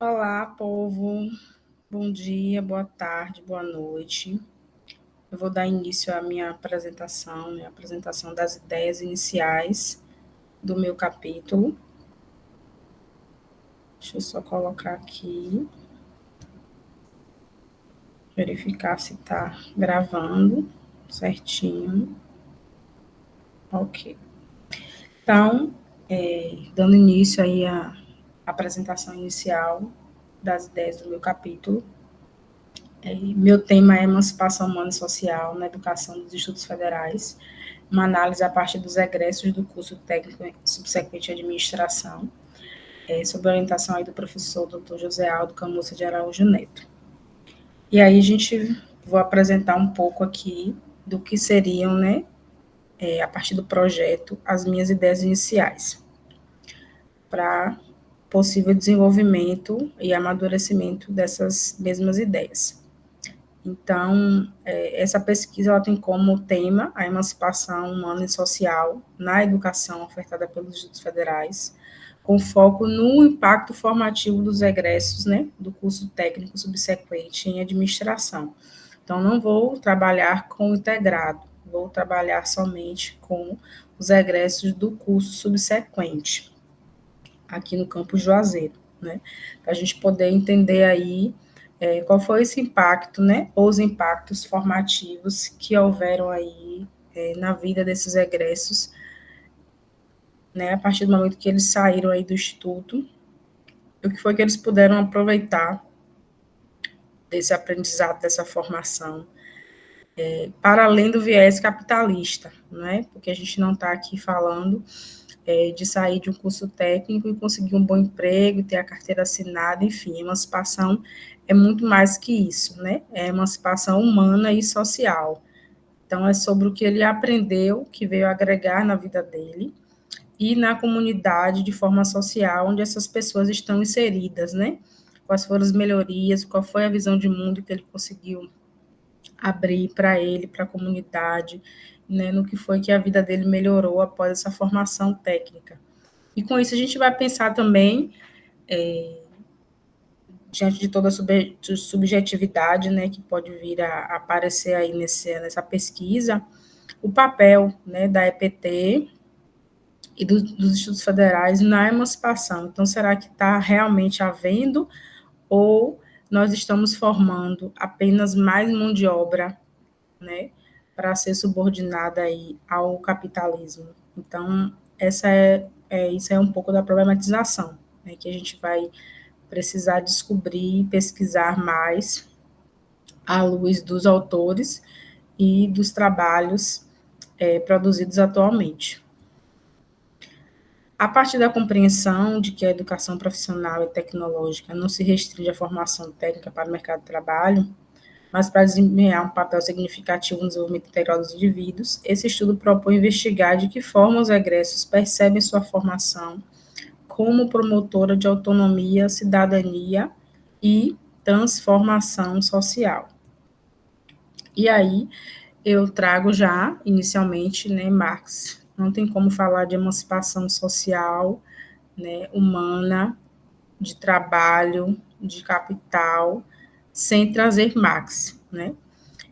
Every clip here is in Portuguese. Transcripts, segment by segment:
Olá, povo. Bom dia, boa tarde, boa noite. Eu vou dar início à minha apresentação, a apresentação das ideias iniciais do meu capítulo. Deixa eu só colocar aqui, verificar se está gravando certinho. Ok. Então, dando início aí à apresentação inicial das ideias do meu capítulo. Meu tema é emancipação humana e social na educação dos Institutos Federais, uma análise a partir dos egressos do curso técnico subsequente à administração, sob a orientação aí do professor Dr. José Aldo Camussa de Araújo Neto. E aí vou apresentar um pouco aqui do que seriam, né, a partir do projeto, as minhas ideias iniciais para possível desenvolvimento e amadurecimento dessas mesmas ideias. Então, essa pesquisa ela tem como tema a emancipação humana e social na educação ofertada pelos institutos federais, com foco no impacto formativo dos egressos, né, do curso técnico subsequente em administração. Então, não vou trabalhar com o integrado, vou trabalhar somente com os egressos do curso subsequente, aqui no campus Juazeiro, né, para a gente poder entender aí qual foi esse impacto, né, ou os impactos formativos que houveram aí na vida desses egressos, né, a partir do momento que eles saíram aí do instituto, o que foi que eles puderam aproveitar desse aprendizado, dessa formação, para além do viés capitalista, né, porque a gente não está aqui falando de sair de um curso técnico e conseguir um bom emprego, ter a carteira assinada, enfim, emancipação é muito mais que isso, né, é emancipação humana e social. Então, é sobre o que ele aprendeu, que veio agregar na vida dele, e na comunidade de forma social, onde essas pessoas estão inseridas, né? Quais foram as melhorias, qual foi a visão de mundo que ele conseguiu abrir para ele, para a comunidade, né? No que foi que a vida dele melhorou após essa formação técnica. E com isso a gente vai pensar também, diante de toda a subjetividade, né, que pode vir a aparecer aí nessa pesquisa, o papel, né, da EPT e dos institutos federais na emancipação. Então, será que está realmente havendo ou nós estamos formando apenas mais mão de obra, né, para ser subordinada aí ao capitalismo? Então, isso é um pouco da problematização, né, que a gente vai precisar descobrir e pesquisar mais à luz dos autores e dos trabalhos produzidos atualmente. A partir da compreensão de que a educação profissional e tecnológica não se restringe à formação técnica para o mercado de trabalho, mas para desempenhar um papel significativo no desenvolvimento integral dos indivíduos, esse estudo propõe investigar de que forma os egressos percebem sua formação como promotora de autonomia, cidadania e transformação social. E aí, eu trago já, inicialmente, né, Marx. Não tem como falar de emancipação social, né, humana, de trabalho, de capital, sem trazer Marx, né?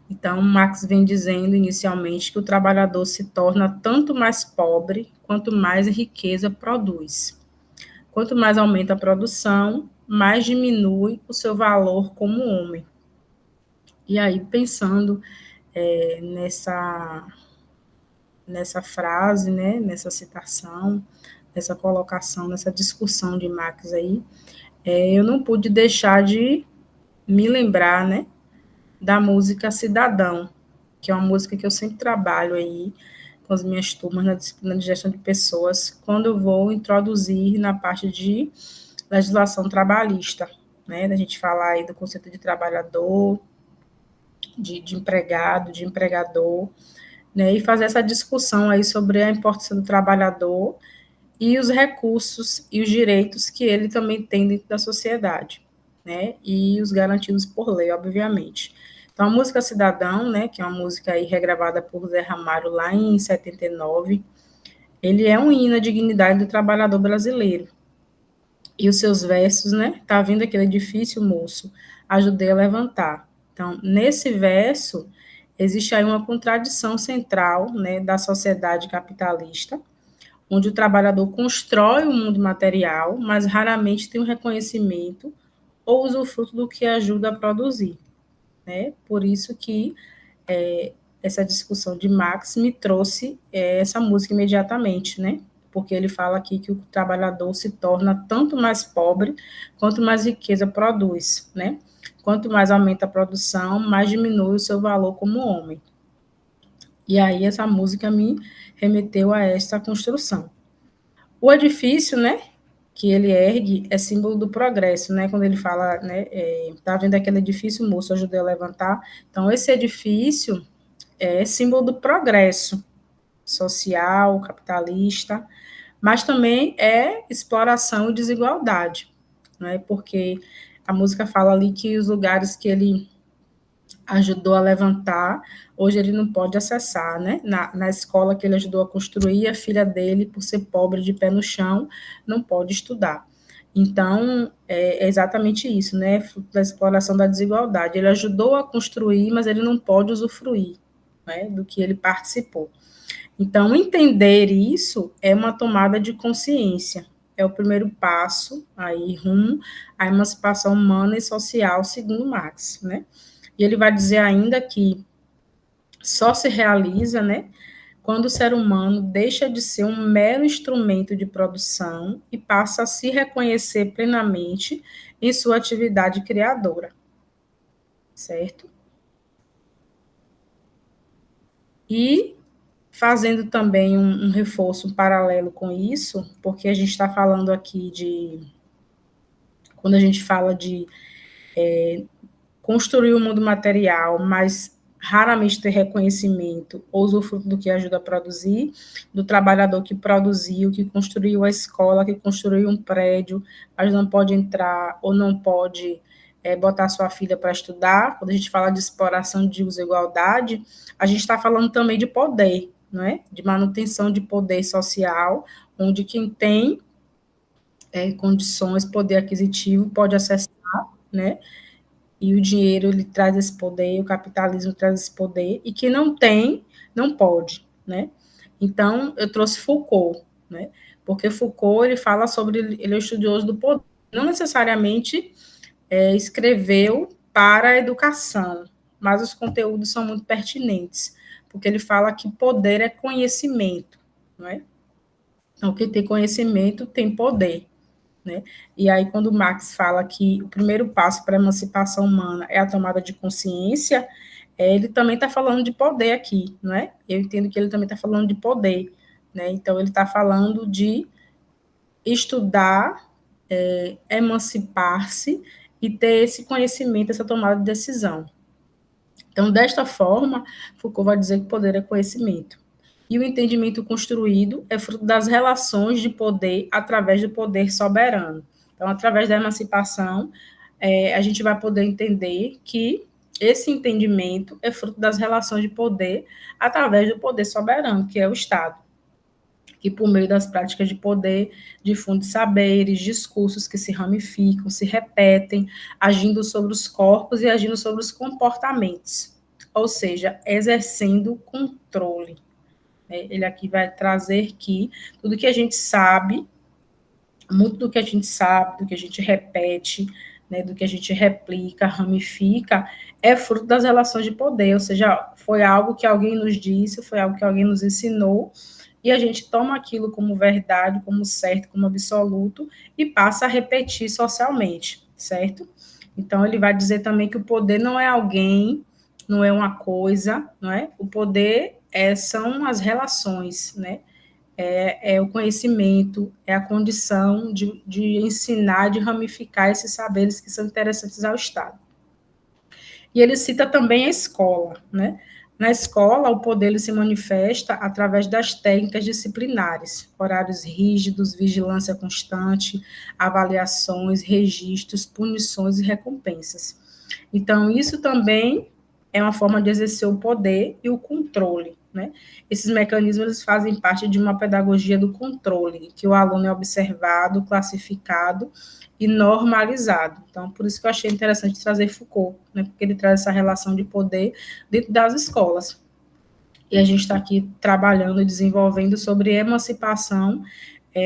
Então, Marx vem dizendo inicialmente que o trabalhador se torna tanto mais pobre quanto mais riqueza produz. Quanto mais aumenta a produção, mais diminui o seu valor como homem. E aí, pensando nessa frase, né, nessa citação, nessa colocação, nessa discussão de Marx aí, eu não pude deixar de me lembrar, né, da música Cidadão, que é uma música que eu sempre trabalho aí com as minhas turmas na disciplina de gestão de pessoas, quando eu vou introduzir na parte de legislação trabalhista, né, da gente falar aí do conceito de trabalhador, de empregado, de empregador, né, e fazer essa discussão aí sobre a importância do trabalhador e os recursos e os direitos que ele também tem dentro da sociedade, né, e os garantidos por lei, obviamente. Então, a música Cidadão, né, que é uma música aí regravada por Zé Ramalho lá em 79, ele é um hino à dignidade do trabalhador brasileiro, E os seus versos, né? Tá vendo aquele edifício, moço? Ajudei a levantar. Então, nesse verso, existe aí uma contradição central, né, da sociedade capitalista, onde o trabalhador constrói o mundo material, mas raramente tem um reconhecimento ou usufruto do que ajuda a produzir, né? Por isso que essa discussão de Marx me trouxe essa música imediatamente, né? Porque ele fala aqui que o trabalhador se torna tanto mais pobre quanto mais riqueza produz, né? Quanto mais aumenta a produção, mais diminui o seu valor como homem. E aí essa música me remeteu a essa construção. O edifício, né, que ele ergue é símbolo do progresso, né? Quando ele fala, né, tá vendo aquele edifício, moço, ajudei a levantar. Então, esse edifício é símbolo do progresso social, capitalista, mas também é exploração e desigualdade, né? Porque a música fala ali que os lugares que ele ajudou a levantar, hoje ele não pode acessar, né? Na escola que ele ajudou a construir, a filha dele, por ser pobre de pé no chão, não pode estudar. Então, é exatamente isso, né? Fruto da exploração da desigualdade. Ele ajudou a construir, mas ele não pode usufruir, né, do que ele participou. Então, entender isso é uma tomada de consciência, é o primeiro passo aí rumo à emancipação humana e social, segundo Marx, né? E ele vai dizer ainda que só se realiza, né, quando o ser humano deixa de ser um mero instrumento de produção e passa a se reconhecer plenamente em sua atividade criadora, certo? E fazendo também um reforço paralelo com isso, porque a gente está falando aqui de, quando a gente fala de construir o mundo material, mas raramente ter reconhecimento ou usufruto do que ajuda a produzir, do trabalhador que produziu, que construiu a escola, que construiu um prédio, mas não pode entrar ou não pode botar sua filha para estudar. Quando a gente fala de exploração de desigualdade, a gente está falando também de poder, não é? De manutenção de poder social, onde quem tem condições, poder aquisitivo, pode acessar, né? E o dinheiro ele traz esse poder, o capitalismo traz esse poder, e quem não tem, não pode, né? Então, eu trouxe Foucault, né? Porque Foucault, ele fala sobre, ele é um estudioso do poder, não necessariamente escreveu para a educação, mas os conteúdos são muito pertinentes, porque ele fala que poder é conhecimento, não é? Então, quem tem conhecimento tem poder. Né? E aí, quando Marx fala que o primeiro passo para a emancipação humana é a tomada de consciência, ele também está falando de poder aqui, não é? Eu entendo que ele também está falando de poder, né? Então, ele está falando de estudar, emancipar-se e ter esse conhecimento, essa tomada de decisão. Então, desta forma, Foucault vai dizer que poder é conhecimento. E o entendimento construído é fruto das relações de poder através do poder soberano. Então, através da emancipação, a gente vai poder entender que esse entendimento é fruto das relações de poder através do poder soberano, que é o Estado, que por meio das práticas de poder difunde saberes, discursos que se ramificam, se repetem, agindo sobre os corpos e agindo sobre os comportamentos, ou seja, exercendo controle. Ele aqui vai trazer que tudo que a gente sabe, muito do que a gente sabe, do que a gente repete, né, do que a gente replica, ramifica, é fruto das relações de poder, ou seja, foi algo que alguém nos disse, foi algo que alguém nos ensinou, e a gente toma aquilo como verdade, como certo, como absoluto, e passa a repetir socialmente, certo? Então, ele vai dizer também que o poder não é alguém, não é uma coisa, não é? O poder são as relações, né? É o conhecimento, é a condição de ensinar, de ramificar esses saberes que são interessantes ao Estado. E ele cita também a escola, né? Na escola, o poder ele se manifesta através das técnicas disciplinares, horários rígidos, vigilância constante, avaliações, registros, punições e recompensas. Então, isso também é uma forma de exercer o poder e o controle, né? Esses mecanismos eles fazem parte de uma pedagogia do controle, que o aluno é observado, classificado e normalizado. Então, por isso que eu achei interessante trazer Foucault, né? Porque ele traz essa relação de poder dentro das escolas. E a gente está aqui trabalhando e desenvolvendo sobre emancipação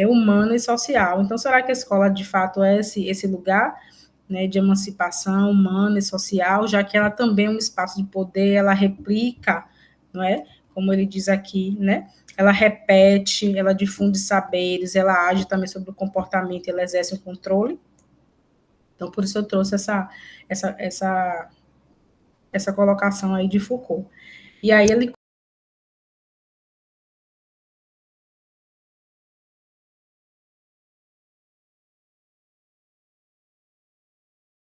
humana e social. Então, será que a escola, de fato, é esse lugar, né, de emancipação humana e social, já que ela também é um espaço de poder, ela replica, não é? Como ele diz aqui, né? Ela repete, ela difunde saberes, ela age também sobre o comportamento, ela exerce um controle. Então, por isso eu trouxe essa colocação aí de Foucault. E aí ele